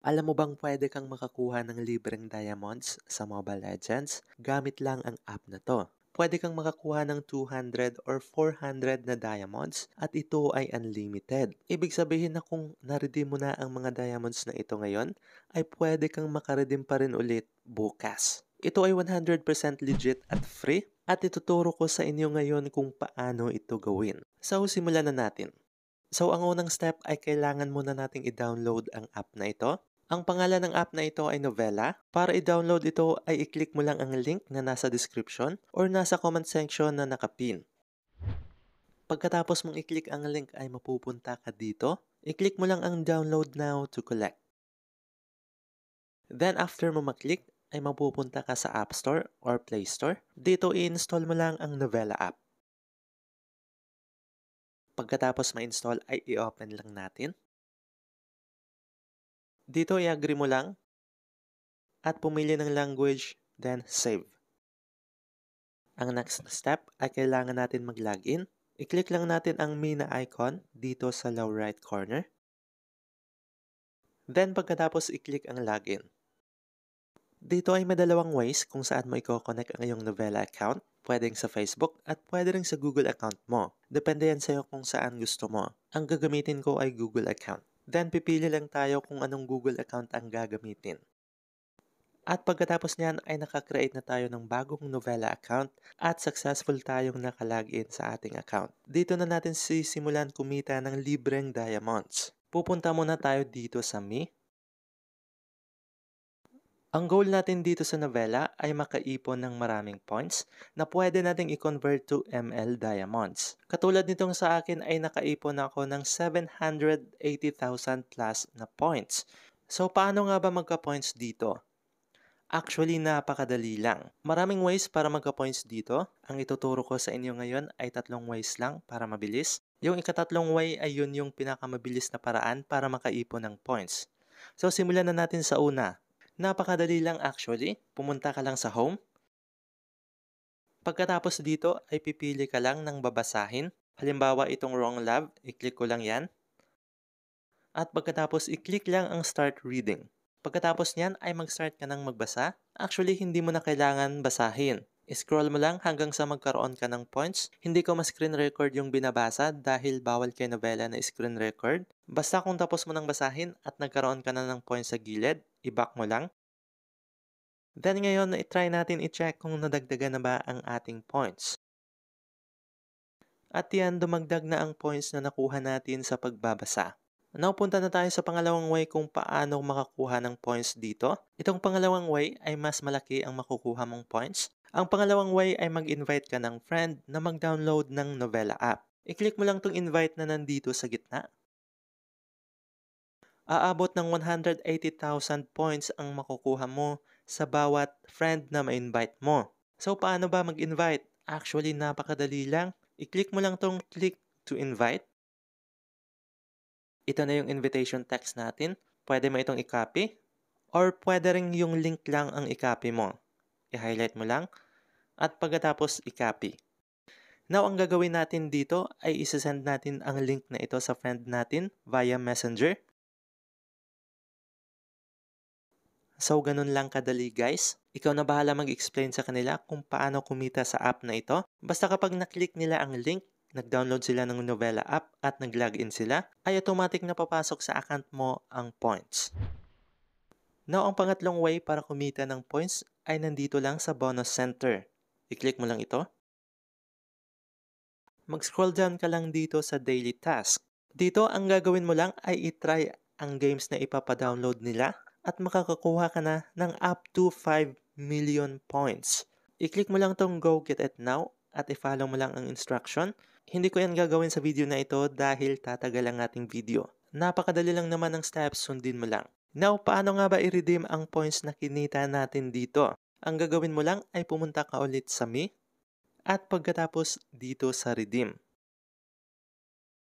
Alam mo bang pwede kang makakuha ng libreng diamonds sa Mobile Legends gamit lang ang app na to? Pwede kang makakuha ng 200 or 400 na diamonds at ito ay unlimited. Ibig sabihin na kung na-redeem mo na ang mga diamonds na ito ngayon, ay pwede kang makaredeem pa rin ulit bukas. Ito ay 100% legit at free at ituturo ko sa inyo ngayon kung paano ito gawin. So, simulan na natin. So, ang unang step ay kailangan muna nating i-download ang app na ito. Ang pangalan ng app na ito ay Novella. Para i-download ito ay i-click mo lang ang link na nasa description or nasa comment section na nakapin. Pagkatapos mong i-click ang link ay mapupunta ka dito. I-click mo lang ang download now to collect. Then after mo maklik ay mapupunta ka sa App Store or Play Store. Dito i-install mo lang ang Novella app. Pagkatapos ma-install ay i-open lang natin. Dito i-agree mo lang at pumili ng language, then save. Ang next step ay kailangan natin mag-login. I-click lang natin ang me na icon dito sa lower right corner. Then pagkatapos i-click ang login. Dito ay may dalawang ways kung saan mo i-connect ang iyong Novella account. Pwedeng sa Facebook at pwede rin sa Google account mo. Depende yan sa'yo kung saan gusto mo. Ang gagamitin ko ay Google account. Then pipili lang tayo kung anong Google account ang gagamitin. At pagkatapos niyan ay nakakreate na tayo ng bagong Novella account at successful tayong nakalagin sa ating account. Dito na natin sisimulan kumita ng libreng diamonds. Pupunta muna tayo dito sa Me. Ang goal natin dito sa Novella ay makaipon ng maraming points na pwede nating i-convert to ML Diamonds. Katulad nitong sa akin ay nakaipon ako ng 780,000 plus na points. So paano nga ba magka-points dito? Actually, napakadali lang. Maraming ways para magka-points dito. Ang ituturo ko sa inyo ngayon ay 3 ways lang para mabilis. Yung ikatatlong way ay yun yung pinakamabilis na paraan para makaipon ng points. So, simulan na natin sa una. Napakadali lang actually. Pumunta ka lang sa home. Pagkatapos dito ay pipili ka lang ng babasahin. Halimbawa itong wrong love, i-click ko lang yan. At pagkatapos i-click lang ang start reading. Pagkatapos niyan ay mag-start ka ng magbasa. Actually, hindi mo na kailangan basahin. Scroll mo lang hanggang sa magkaroon ka ng points. Hindi ko ma-screen record yung binabasa dahil bawal kay Novella na screen record. Basta kung tapos mo nang basahin at nagkaroon ka na ng points sa gilid, i-back mo lang. Then ngayon, i-try natin i-check kung nadagdagan na ba ang ating points. At yan, dumagdag na ang points na nakuha natin sa pagbabasa. Now, punta na tayo sa pangalawang way kung paano makakuha ng points dito. Itong pangalawang way ay mas malaki ang makukuha mong points. Ang pangalawang way ay mag-invite ka ng friend na mag-download ng Novella app. I-click mo lang itong invite na nandito sa gitna. Aabot ng 180,000 points ang makukuha mo sa bawat friend na ma-invite mo. So, paano ba mag-invite? Actually, napakadali lang. I-click mo lang itong click to invite. Ito na yung invitation text natin. Pwede mo itong i-copy or pwede rin yung link lang ang i-copy mo. I-highlight mo lang at pagkatapos i-copy. Now, ang gagawin natin dito ay isasend natin ang link na ito sa friend natin via Messenger. So, ganun lang kadali guys. Ikaw na bahala mag-explain sa kanila kung paano kumita sa app na ito. Basta kapag naklik nila ang link, nag-download sila ng Novella app at nag-login sila, ay automatic na papasok sa account mo ang points. Now, ang pangatlong way para kumita ng points ay nandito lang sa bonus center. I-click mo lang ito. Mag-scroll down ka lang dito sa daily task. Dito, ang gagawin mo lang ay i-try ang games na ipapadownload nila at makakakuha ka na ng up to 5 million points. I-click mo lang tong Go Get It Now at i-follow mo lang ang instruction. Hindi ko yan gagawin sa video na ito dahil tatagal ang ating video. Napakadali lang naman ng steps, sundin mo lang. Now, paano nga ba i-redeem ang points na kinita natin dito? Ang gagawin mo lang ay pumunta ka ulit sa Me at pagkatapos dito sa Redeem.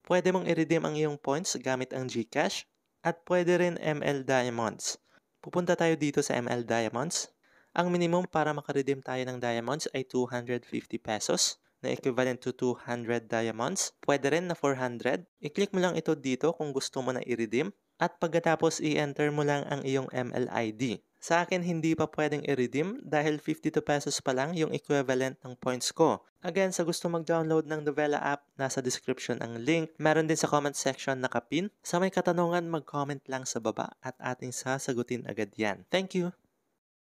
Pwede mong i-redeem ang iyong points gamit ang GCash at pwede rin ML Diamonds. Pupunta tayo dito sa ML Diamonds. Ang minimum para makaredeem tayo ng diamonds ay 250 pesos na equivalent to 200 diamonds. Pwede rin na 400. I-click mo lang ito dito kung gusto mo na i-redeem. At pagkatapos i-enter mo lang ang iyong MLID. Sa akin hindi pa pwedeng i-redeem dahil 52 pesos pa lang yung equivalent ng points ko. Again, sa gusto mag-download ng Novella app, nasa description ang link. Meron din sa comment section nakapin. Sa may katanungan, mag-comment lang sa baba at ating sasagutin agad yan. Thank you!